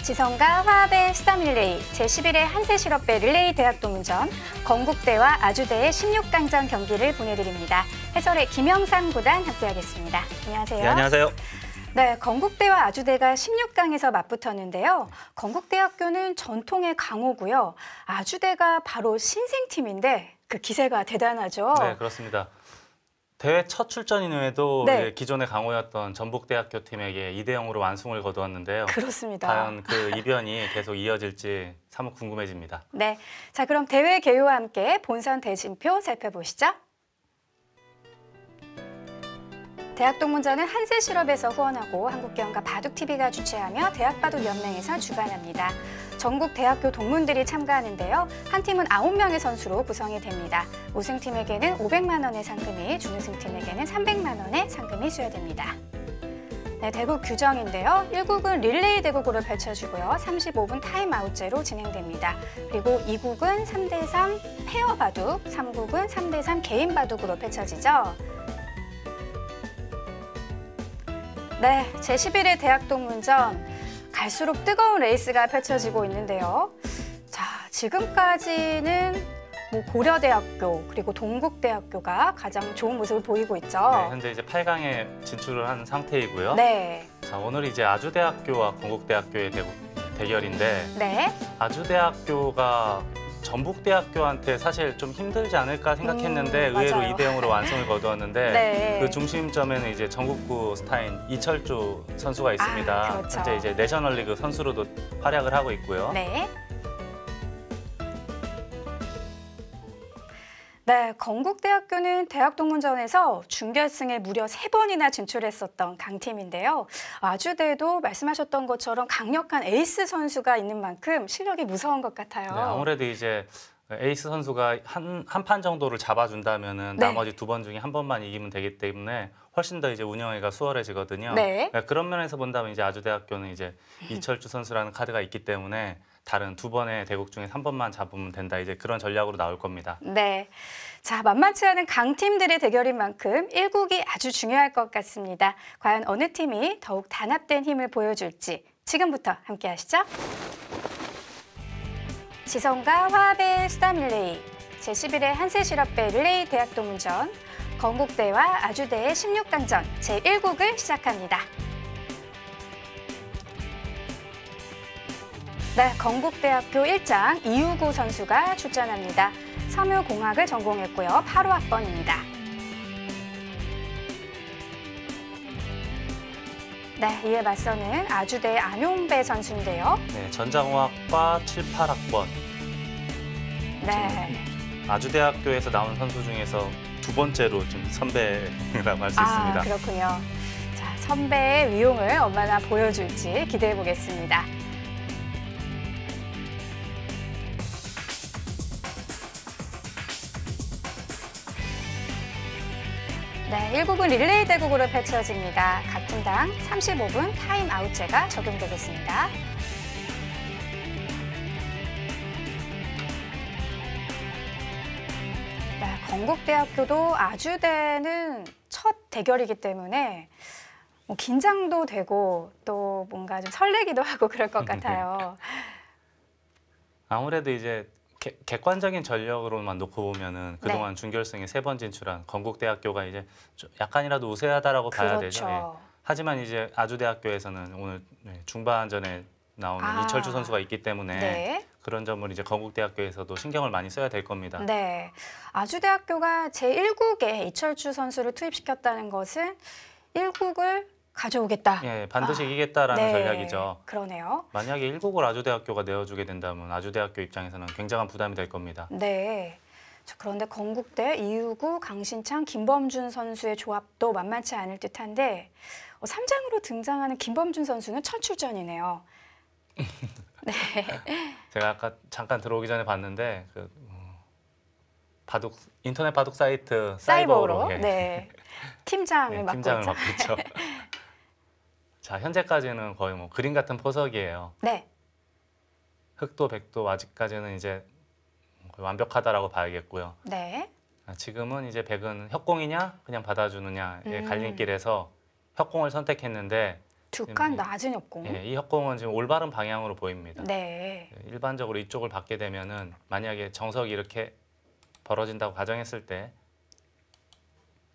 지성과 화합의 수담 릴레이 제11회 한세실업배 릴레이 대학동문전 건국대와 아주대의 16강전 경기를 보내드립니다. 해설의 김영상 구단 함께하겠습니다. 안녕하세요. 네, 안녕하세요. 네, 건국대와 아주대가 16강에서 맞붙었는데요. 건국대학교는 전통의 강호고요. 아주대가 바로 신생팀인데 그 기세가 대단하죠. 네, 그렇습니다. 대회 첫 출전 이후에도 네. 기존의 강호였던 전북대학교 팀에게 2대0으로 완승을 거두었는데요. 그렇습니다. 과연 그 이변이 계속 이어질지 사뭇 궁금해집니다. 네, 자 그럼 대회 개요와 함께 본선 대진표 살펴보시죠. 대학동문전은 한세실업에서 후원하고 한국경과 바둑TV가 주최하며 대학바둑연맹에서 주관합니다. 전국 대학교 동문들이 참가하는데요. 한 팀은 9명의 선수로 구성이 됩니다. 우승팀에게는 500만 원의 상금이, 준우승팀에게는 300만 원의 상금이 수여됩니다. 네, 대국 규정인데요. 1국은 릴레이 대국으로 펼쳐지고요. 35분 타임아웃제로 진행됩니다. 그리고 2국은 3대3 페어 바둑, 3국은 3대3 개인 바둑으로 펼쳐지죠. 네, 제11회 대학동문전 갈수록 뜨거운 레이스가 펼쳐지고 있는데요. 자, 지금까지는 고려대학교 그리고 동국대학교가 가장 좋은 모습을 보이고 있죠. 네, 현재 이제 8강에 진출을 한 상태이고요. 네. 자, 오늘 이제 아주대학교와 건국대학교의 대결인데 네. 아주대학교가 전북대학교한테 사실 좀 힘들지 않을까 생각했는데 의외로 맞아요. 2대0으로 완승을 거두었는데 네. 그 중심점에는 이제 전국구 스타인 이철주 선수가 있습니다. 그렇죠. 현재 이제 내셔널리그 선수로도 활약을 하고 있고요. 네. 네, 건국대학교는 대학동문전에서 준결승에 무려 3번이나 진출했었던 강팀인데요. 아주대도 말씀하셨던 것처럼 강력한 에이스 선수가 있는 만큼 실력이 무서운 것 같아요. 네, 아무래도 이제 에이스 선수가 한 판 정도를 잡아준다면은 네. 나머지 2번 중에 1번만 이기면 되기 때문에 훨씬 더 이제 운영하기가 수월해지거든요. 네. 그런 면에서 본다면 이제 아주대학교는 이제 이철주 선수라는 카드가 있기 때문에 다른 2번의 대국 중에 3번만 잡으면 된다. 이제 그런 전략으로 나올 겁니다. 네. 자, 만만치 않은 강팀들의 대결인 만큼 1국이 아주 중요할 것 같습니다. 과연 어느 팀이 더욱 단합된 힘을 보여줄지 지금부터 함께 하시죠. 지성과 화합의 수담 릴레이 제11회 한세실업배 릴레이 대학동문전 건국대와 아주대의 16강전 제1국을 시작합니다. 네, 건국대학교 1장 이우구 선수가 출전합니다. 섬유공학을 전공했고요. 8호 학번입니다. 네, 이에 맞서는 아주대의 안용배 선수인데요. 네, 전자공학과 7, 8학번. 네. 아주대학교에서 나온 선수 중에서 2번째로 좀 선배라고 할 수 있습니다. 그렇군요. 자, 선배의 위용을 얼마나 보여줄지 기대해 보겠습니다. 네, 1국은 릴레이 대국으로 펼쳐집니다. 각 팀당 35분 타임아웃제가 적용되겠습니다. 네, 건국대학교도 아주대는 첫 대결이기 때문에 긴장도 되고 또 뭔가 좀 설레기도 하고 그럴 것 같아요. 아무래도 이제 객관적인 전력으로만 놓고 보면은 그동안 준결승에 3번 진출한 건국대학교가 이제 좀 약간이라도 우세하다라고 봐야 되죠. 예. 하지만 이제 아주대학교에서는 오늘 중반전에 나오는 이철주 선수가 있기 때문에 네. 그런 점을 이제 건국대학교에서도 신경을 많이 써야 될 겁니다. 네, 아주대학교가 제1국에 이철주 선수를 투입시켰다는 것은 1국을 가져오겠다. 예, 반드시 이기겠다라는 전략이죠. 그러네요. 만약에 1국을 아주대학교가 내어주게 된다면 아주대학교 입장에서는 굉장한 부담이 될 겁니다. 네. 그런데 건국대 이우구, 강신창, 김범준 선수의 조합도 만만치 않을 듯한데 3장으로 등장하는 김범준 선수는 첫 출전이네요. 네. 제가 아까 잠깐 들어오기 전에 봤는데 인터넷 바둑 사이트 사이버로 네. 팀장을 맡고 팀장을 있죠. 맡고 있죠. 자, 현재까지는 거의 그림 같은 포석이에요. 네. 흑도 백도 아직까지는 이제 거의 완벽하다라고 봐야겠고요. 네. 지금은 이제 백은 협공이냐 그냥 받아주느냐의 갈림길에서 협공을 선택했는데 두 칸 낮은 협공. 예, 이 협공은 지금 올바른 방향으로 보입니다. 네. 일반적으로 이쪽을 받게 되면은 만약에 정석이 이렇게 벌어진다고 가정했을 때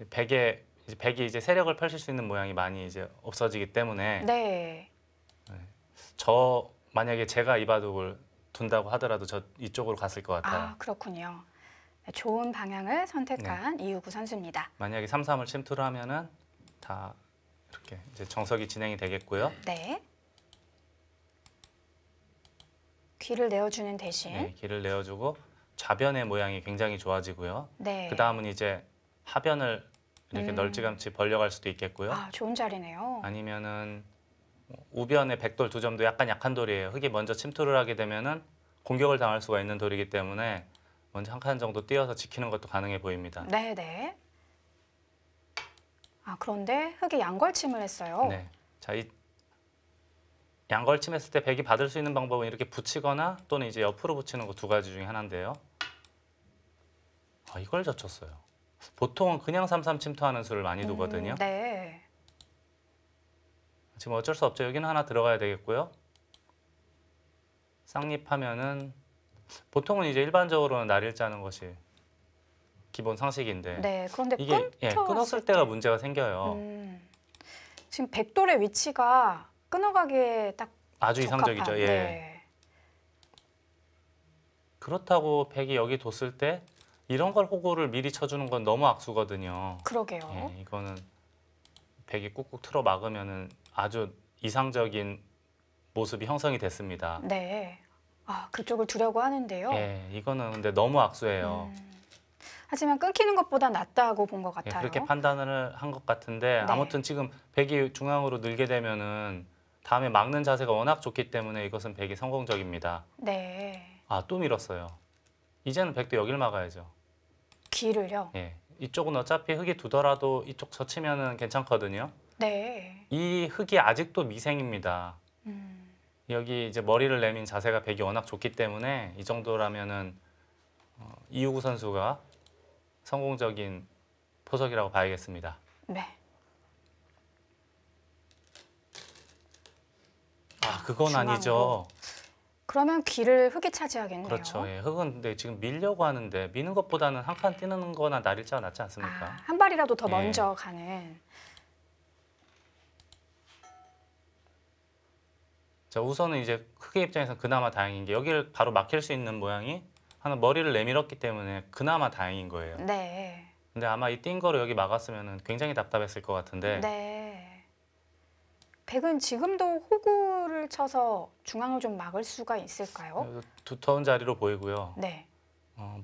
백이 이제 세력을 펼칠 수 있는 모양이 많이 이제 없어지기 때문에 네. 만약에 제가 이 바둑을 둔다고 하더라도 저 이쪽으로 갔을 것 같아요. 아, 그렇군요. 네, 좋은 방향을 선택한 이우구 선수입니다. 만약에 3-3을 침투를 하면은 다 이렇게 이제 정석이 진행이 되겠고요. 네. 귀를 내어주는 대신. 네, 길을 내어주고 좌변의 모양이 굉장히 좋아지고요. 네. 그 다음은 이제 하변을 이렇게 널찌감치 벌려갈 수도 있겠고요. 아, 좋은 자리네요. 아니면은 우변의 백돌 두 점도 약간 약한 돌이에요. 흙이 먼저 침투를 하게 되면은 공격을 당할 수가 있는 돌이기 때문에 먼저 한 칸 정도 띄어서 지키는 것도 가능해 보입니다. 네, 네. 아, 그런데 흙이 양걸침을 했어요. 네. 자, 이 양걸침했을 때 백이 받을 수 있는 방법은 이렇게 붙이거나 또는 이제 옆으로 붙이는 거 두 가지 중에 하나인데요. 아, 이걸 젖혔어요. 보통은 그냥 3-3 침투하는 수를 많이 두거든요. 네. 지금 어쩔 수 없죠. 여기는 하나 들어가야 되겠고요. 쌍립하면은 보통은 이제 일반적으로는 날일 짜는 것이 기본 상식인데 네. 그런데 이게 끊었을 때가 문제가 생겨요. 지금 백돌의 위치가 끊어가기에 딱 아주 적합한, 이상적이죠. 예. 네. 그렇다고 백이 여기 뒀을 때 이런 걸 호구를 미리 쳐주는 건 너무 악수거든요. 그러게요. 예, 이거는 백이 꾹꾹 틀어 막으면은 아주 이상적인 모습이 형성이 됐습니다. 네. 아, 그쪽을 두려고 하는데요. 예, 이거는 근데 너무 악수예요. 하지만 끊기는 것보다 낫다고 본 것 같아요. 예, 그렇게 판단을 한 것 같은데 네. 아무튼 지금 백이 중앙으로 늘게 되면은 다음에 막는 자세가 워낙 좋기 때문에 이것은 백이 성공적입니다. 네. 아, 또 밀었어요. 이제는 백도 여길 막아야죠. 귀를요. 예, 이쪽은 어차피 흙이 두더라도 이쪽 젖히면은 괜찮거든요. 네. 이 흙이 아직도 미생입니다. 여기 이제 머리를 내민 자세가 백이 워낙 좋기 때문에 이 정도라면은 이우구 선수가 성공적인 포석이라고 봐야겠습니다. 네. 아, 그건 중앙으로. 아니죠. 그러면 귀를 흙이 차지하겠네요. 그렇죠. 예, 흙은 근데 지금 밀려고 하는데 미는 것보다는 한 칸 뛰는 거나 날일자가 낫지 않습니까? 아, 한 발이라도 더 예. 먼저 가는. 자, 우선은 이제 흙의 입장에서는 그나마 다행인 게 여기를 바로 막힐 수 있는 모양이 하나 머리를 내밀었기 때문에 그나마 다행인 거예요. 네. 근데 아마 이 띈 거로 여기 막았으면 굉장히 답답했을 것 같은데 네. 백은 지금도 호구를 쳐서 중앙을 좀 막을 수가 있을까요? 두터운 자리로 보이고요. 네.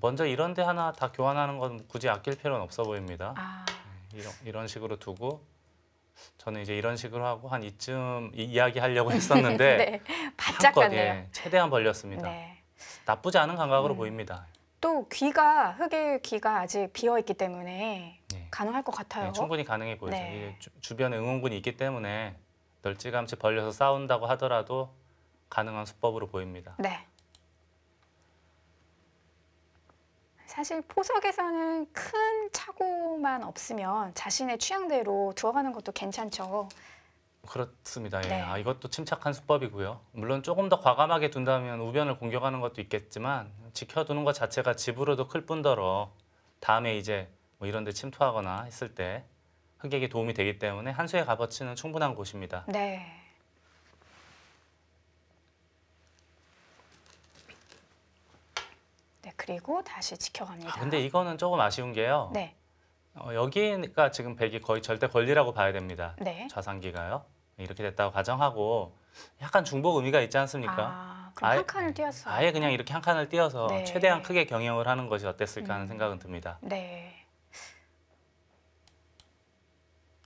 먼저 이런 데 하나 다 교환하는 건 굳이 아낄 필요는 없어 보입니다. 아, 이런 식으로 두고 저는 이제 이런 식으로 하고 한 이쯤 이야기 하려고 했었는데 네. 바짝 한껏 같네요. 최대한 벌렸습니다. 네. 나쁘지 않은 감각으로 보입니다. 또 귀가 흙의 귀가 아직 비어 있기 때문에 네. 가능할 것 같아요. 네, 충분히 가능해 보이죠. 네. 이게 주변에 응원군이 있기 때문에 널찌감치 벌려서 싸운다고 하더라도 가능한 수법으로 보입니다. 네. 사실 포석에서는 큰 착오만 없으면 자신의 취향대로 두어가는 것도 괜찮죠. 그렇습니다. 예. 네. 아, 이것도 침착한 수법이고요. 물론 조금 더 과감하게 둔다면 우변을 공격하는 것도 있겠지만 지켜두는 것 자체가 집으로도 클 뿐더러 다음에 이제 뭐 이런 데 침투하거나 했을 때 흑에게 도움이 되기 때문에 한 수의 값어치는 충분한 곳입니다. 네. 네, 그리고 다시 지켜갑니다. 근데 이거는 조금 아쉬운 게요. 네. 여기가 지금 백이 거의 절대 권리라고 봐야 됩니다. 네. 좌상기가요. 이렇게 됐다고 가정하고 약간 중복 의미가 있지 않습니까? 아, 그럼 한 칸을 띄었어요. 아예 그냥 이렇게 한 칸을 띄어서 네. 최대한 크게 경영을 하는 것이 어땠을까 하는 생각은 듭니다. 네.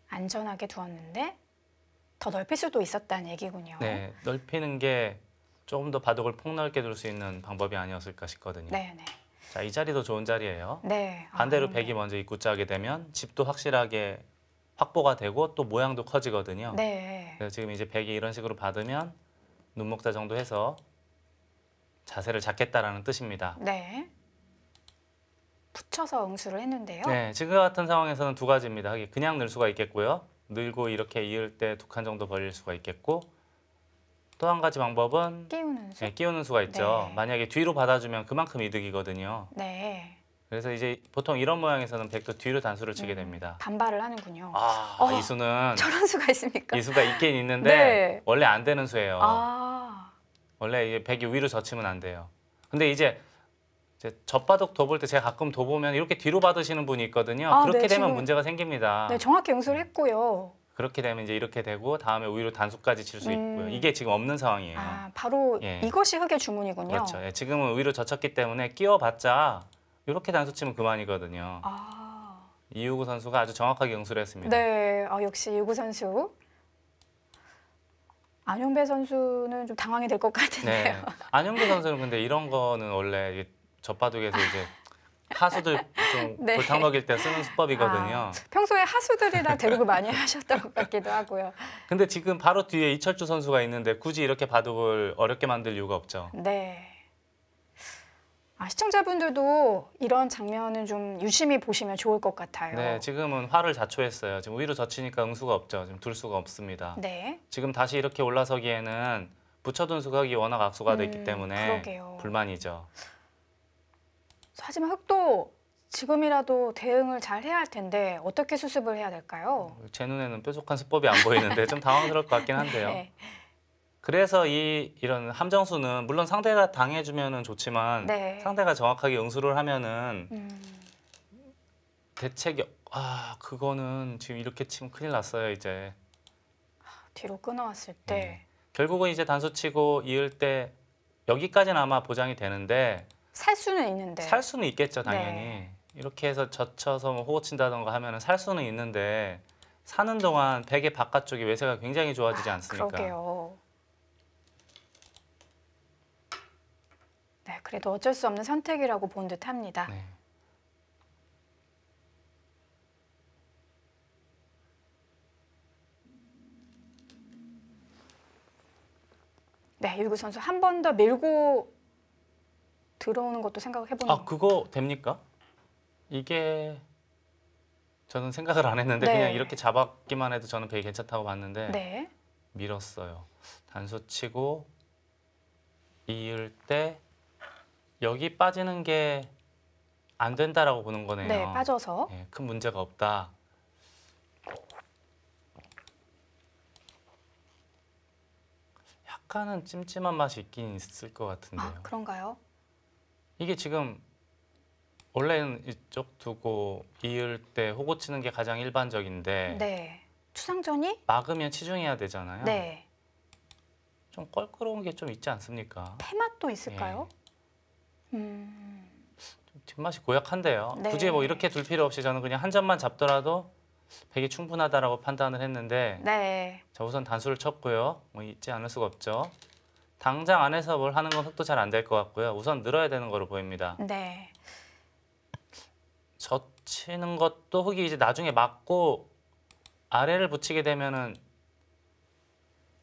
안전하게 두었는데 더 넓힐 수도 있었다는 얘기군요. 네, 넓히는 게 조금 더 바둑을 폭넓게 둘 수 있는 방법이 아니었을까 싶거든요. 네, 네. 자, 이 자리도 좋은 자리예요. 네. 반대로 네. 백이 먼저 입구 짜게 되면 집도 확실하게 확보가 되고 또 모양도 커지거든요. 네. 그래서 지금 이제 백이 이런 식으로 받으면 눈목자 정도 해서 자세를 잡겠다라는 뜻입니다. 네. 붙여서 응수를 했는데요. 네, 지금 같은 상황에서는 두 가지입니다. 그냥 늘 수가 있겠고요. 늘고 이렇게 이을 때 2칸 정도 벌릴 수가 있겠고 또 한 가지 방법은 끼우는 수? 네, 끼우는 수가 있죠. 네. 만약에 뒤로 받아주면 그만큼 이득이거든요. 네. 그래서 이제 보통 이런 모양에서는 백도 뒤로 단수를 치게 됩니다. 반발을 하는군요. 이 수는 저런 수가 있습니까? 이 수가 있긴 있는데 네. 원래 안 되는 수예요. 아, 원래 이게 백이 위로 젖히면 안 돼요. 근데 이제 젖바둑 둬볼 때 제가 가끔 둬보면 이렇게 뒤로 받으시는 분이 있거든요. 아, 그렇게 네, 되면 지금- 문제가 생깁니다. 네, 정확히 응수를 했고요. 그렇게 되면 이제 이렇게 되고 다음에 우위로 단수까지 칠 수 있고요. 이게 지금 없는 상황이에요. 아, 바로 예. 이것이 흙의 주문이군요. 그렇죠. 예, 지금은 우위로 젖혔기 때문에 끼워봤자 이렇게 단수 치면 그만이거든요. 아, 이우구 선수가 아주 정확하게 응수를 했습니다. 네, 역시 유구 선수. 안용배 선수는 좀 당황이 될 것 같은데요. 네. 안영배 선수는 근데 이런 거는 원래 이게 젖바둑에서 이제 하수들 좀 네. 골탕 먹일 때 쓰는 수법이거든요. 평소에 하수들이랑 대국을 많이 하셨던 것 같기도 하고요. 근데 지금 바로 뒤에 이철주 선수가 있는데 굳이 이렇게 바둑을 어렵게 만들 이유가 없죠. 네. 시청자분들도 이런 장면은 좀 유심히 보시면 좋을 것 같아요. 네, 지금은 화를 자초했어요. 지금 위로 젖히니까 응수가 없죠. 지금 둘 수가 없습니다. 네. 지금 다시 이렇게 올라서기에는 붙여둔 수각이 워낙 악수가 돼 있기 때문에 그러게요. 불만이죠. 하지만 흑도 지금이라도 대응을 잘 해야 할 텐데 어떻게 수습을 해야 될까요? 제 눈에는 뾰족한 수법이 안 보이는데 좀 당황스러울 것 같긴 한데요. 네. 그래서 이런 함정수는 물론 상대가 당해주면은 좋지만 네. 상대가 정확하게 응수를 하면은 음, 대책이 그거는 지금 이렇게 치면 큰일 났어요 이제. 뒤로 끊어왔을 때 결국은 이제 단수 치고 이을 때 여기까지는 아마 보장이 되는데 살 수는 있는데 살 수는 있겠죠 당연히. 네. 이렇게 해서 젖혀서 뭐 호구 친다던가 하면은 살 수는 있는데 사는 동안 베개 바깥쪽이 외세가 굉장히 좋아지지 않습니까? 그러게요. 네, 그래도 어쩔 수 없는 선택이라고 본 듯합니다. 네. 네, 유구 선수 한 번 더 밀고 들어오는 것도 생각을 해보는. 그거 됩니까? 이게 저는 생각을 안 했는데 네. 그냥 이렇게 잡았기만 해도 저는 되게 괜찮다고 봤는데 네, 밀었어요. 단수 치고 이을 때 여기 빠지는 게 안 된다라고 보는 거네요. 네, 빠져서. 네, 큰 문제가 없다. 약간은 찜찜한 맛이 있긴 있을 것 같은데요. 그런가요? 이게 지금 원래는 이쪽 두고 이을 때 호구 치는 게 가장 일반적인데 네, 추상전이. 막으면 치중해야 되잖아요. 네, 좀 껄끄러운 게 좀 있지 않습니까? 패맛도 있을까요? 예. 좀 뒷맛이 고약한데요. 네. 굳이 뭐 이렇게 둘 필요 없이 저는 그냥 한 점만 잡더라도 백이 충분하다라고 판단을 했는데 네, 자, 우선 단수를 쳤고요. 뭐 있지 않을 수가 없죠. 당장 안에서 뭘 하는 건 흑도 잘 안 될 것 같고요. 우선 늘어야 되는 거로 보입니다. 네, 젖히는 것도 흑이 이제 나중에 맞고 아래를 붙이게 되면은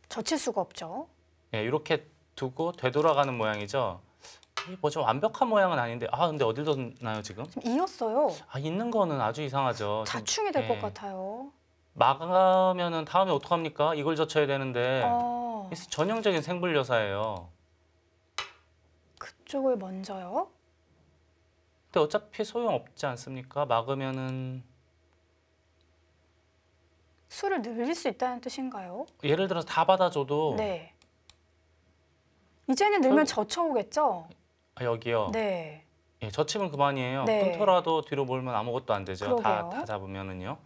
젖힐 수가 없죠. 예, 이렇게 두고 되돌아가는 모양이죠. 이게 뭐 좀 완벽한 모양은 아닌데 근데 어딜 뒀나요 지금? 지금 이었어요. 있는 거는 아주 이상하죠. 지금, 자충이 될 것 예. 같아요. 막으면은 다음에 어떡합니까? 이걸 젖혀야 되는데 어, 전형적인 생불여사예요. 그쪽을 먼저요. 근데 어차피 소용없지 않습니까? 막으면은 수를 늘릴 수 있다는 뜻인가요? 예를 들어서 다 받아줘도 네. 이제는 늘면 젖혀오겠죠? 여기요. 네. 예, 젖히면 그만이에요. 네. 끊더라도 뒤로 몰면 아무것도 안 되죠. 그러게요. 다 잡으면은요.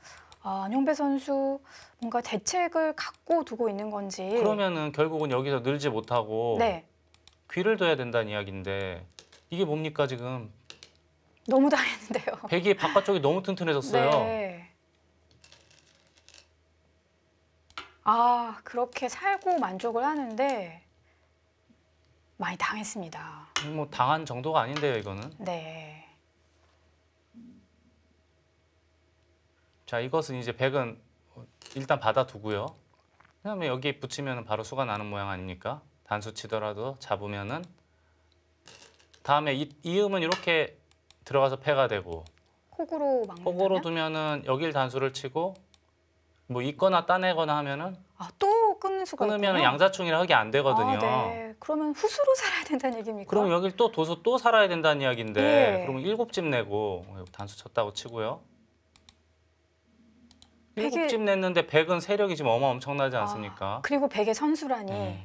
안용배 선수 뭔가 대책을 갖고 두고 있는 건지. 그러면은 결국은 여기서 늘지 못하고 네. 귀를 둬야 된다는 이야기인데 이게 뭡니까 지금? 너무 당했는데요. 백이 바깥쪽이 너무 튼튼해졌어요. 네. 그렇게 살고 만족을 하는데 많이 당했습니다. 뭐 당한 정도가 아닌데요, 이거는. 네. 자, 이것은 이제 백은 일단 받아두고요. 그다음에 여기 붙이면 바로 수가 나는 모양 아닙니까? 단수 치더라도 잡으면은 다음에 이음은 이렇게 들어가서 패가 되고 호구로 막는. 호구로 두면은 여길 단수를 치고 뭐 있거나 따내거나 하면은 또 끊는 수가 있군요. 끊으면 양자충이라 흙이 안 되거든요. 네. 그러면 후수로 살아야 된다는 얘기입니까? 그럼 여길 또 둬서 또 살아야 된다는 이야기인데 예. 그러면 7집 내고 단수 쳤다고 치고요. 7집 냈는데 100은 세력이 지금 엄청나지 않습니까? 그리고 100의 선수라니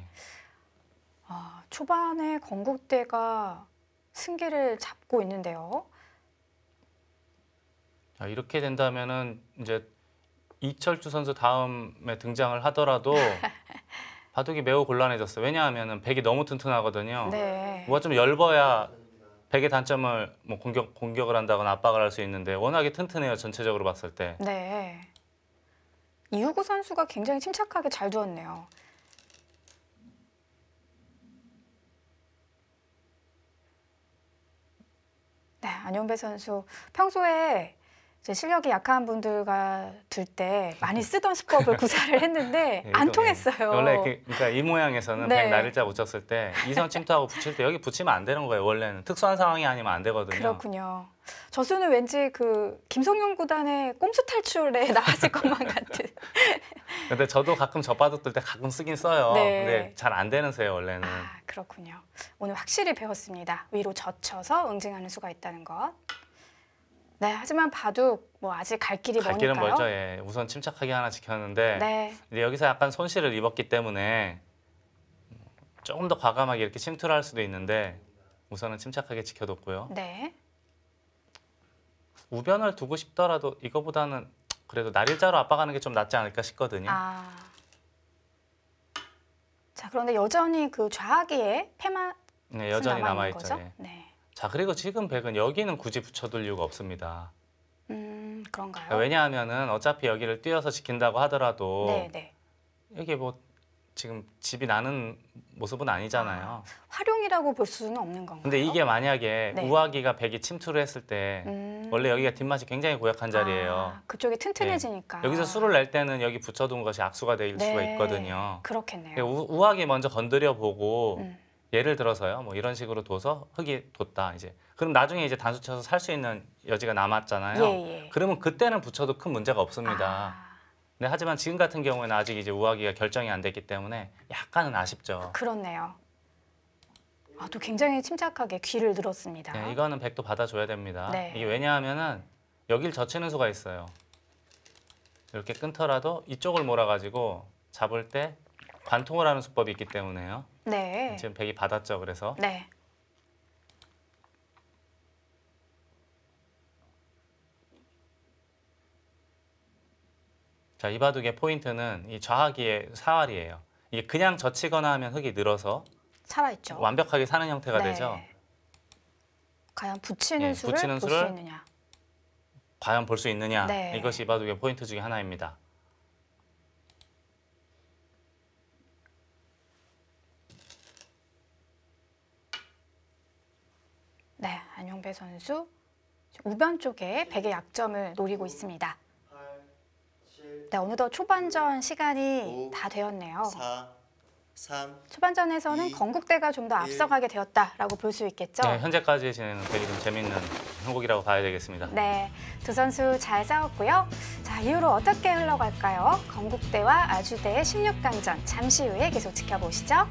초반에 건국대가 승기를 잡고 있는데요. 자, 이렇게 된다면은 이제 이철주 선수 다음에 등장을 하더라도 바둑이 매우 곤란해졌어요. 왜냐하면은 100이 너무 튼튼하거든요. 네. 뭐가 좀 엷어야 100의 단점을 뭐 공격을 한다거나 압박을 할 수 있는데 워낙에 튼튼해요. 전체적으로 봤을 때. 네. 이후구 선수가 굉장히 침착하게 잘 두었네요. 네, 안용배 선수 평소에 이제 실력이 약한 분들과 둘 때 많이 쓰던 수법을 구사를 했는데 네, 안 통했어요. 원래 그러니까 이 모양에서는 네. 100 날일자 붙였을 때 이선 침투하고 붙일 때 여기 붙이면 안 되는 거예요. 원래는 특수한 상황이 아니면 안 되거든요. 그렇군요. 저수는 왠지 그 김성용 구단의 꼼수 탈출에 나왔을 것만 같은. 근데 저도 가끔 젖바둑 뜰 때 가끔 쓰긴 써요. 네. 근데 잘 안 되는 새요 원래는. 그렇군요. 오늘 확실히 배웠습니다. 위로 젖혀서 응징하는 수가 있다는 것. 네, 하지만 바둑 뭐 아직 갈 길이 갈 길은 머니까요. 멀죠. 예. 우선 침착하게 하나 지켰는데 네, 이제 여기서 약간 손실을 입었기 때문에 조금 더 과감하게 이렇게 침투를 할 수도 있는데 우선은 침착하게 지켜뒀고요. 네. 우변을 두고 싶더라도 이거보다는 그래도 날일자로 압박하는 게 좀 낫지 않을까 싶거든요. 자, 그런데 여전히 그 좌하기에 패만 네, 여전히 남아있죠. 거죠? 예. 네. 자, 그리고 지금 100은 여기는 굳이 붙여둘 이유가 없습니다. 그런가요? 왜냐하면은 어차피 여기를 띄어서 지킨다고 하더라도 네, 네. 이게 뭐 지금 집이 나는 모습은 아니잖아요. 활용이라고 볼 수는 없는 건가요? 근데 이게 만약에 네. 우아기가 100이 침투를 했을 때 원래 여기가 뒷맛이 굉장히 고약한 자리예요. 그쪽이 튼튼해지니까. 여기서 수를 낼 때는 여기 붙여둔 것이 악수가 될 수가 있거든요. 그렇겠네요. 우아기 먼저 건드려 보고 예를 들어서요. 뭐 이런 식으로 둬서 흙이 돋다 이제. 그럼 나중에 이제 단수 쳐서 살 수 있는 여지가 남았잖아요. 예. 그러면 그때는 붙여도 큰 문제가 없습니다. 네, 하지만 지금 같은 경우에는 아직 이제 우아기가 결정이 안 됐기 때문에 약간은 아쉽죠. 그렇네요. 또 굉장히 침착하게 귀를 늘었습니다. 네, 이거는 100도 받아줘야 됩니다. 네. 이게 왜냐하면은 여길 젖히는 수가 있어요. 이렇게 끊더라도 이쪽을 몰아가지고 잡을 때 관통을 하는 수법이 있기 때문에요. 네. 지금 100이 받았죠. 그래서 네. 자, 이 바둑의 포인트는 이 좌하기의 사활이에요. 이게 그냥 젖히거나 하면 흙이 늘어서 살아있죠. 완벽하게 사는 형태가 네. 되죠. 과연 붙이는 수를 붙이는 볼 수 수를 있느냐. 과연 볼 수 있느냐. 네. 이것이 이 바둑의 포인트 중에 하나입니다. 네, 안용배 선수 우변 쪽에 100의 약점을 노리고 있습니다. 네, 어느덧 초반전 시간이 5, 다 되었네요. 4, 3, 초반전에서는 2, 건국대가 좀 더 앞서가게 되었다라고 볼 수 있겠죠. 네, 현재까지 진행은 되게 좀 재밌는 형국이라고 봐야 되겠습니다. 네, 두 선수 잘 싸웠고요. 자, 이후로 어떻게 흘러갈까요? 건국대와 아주대의 16강전 잠시 후에 계속 지켜보시죠.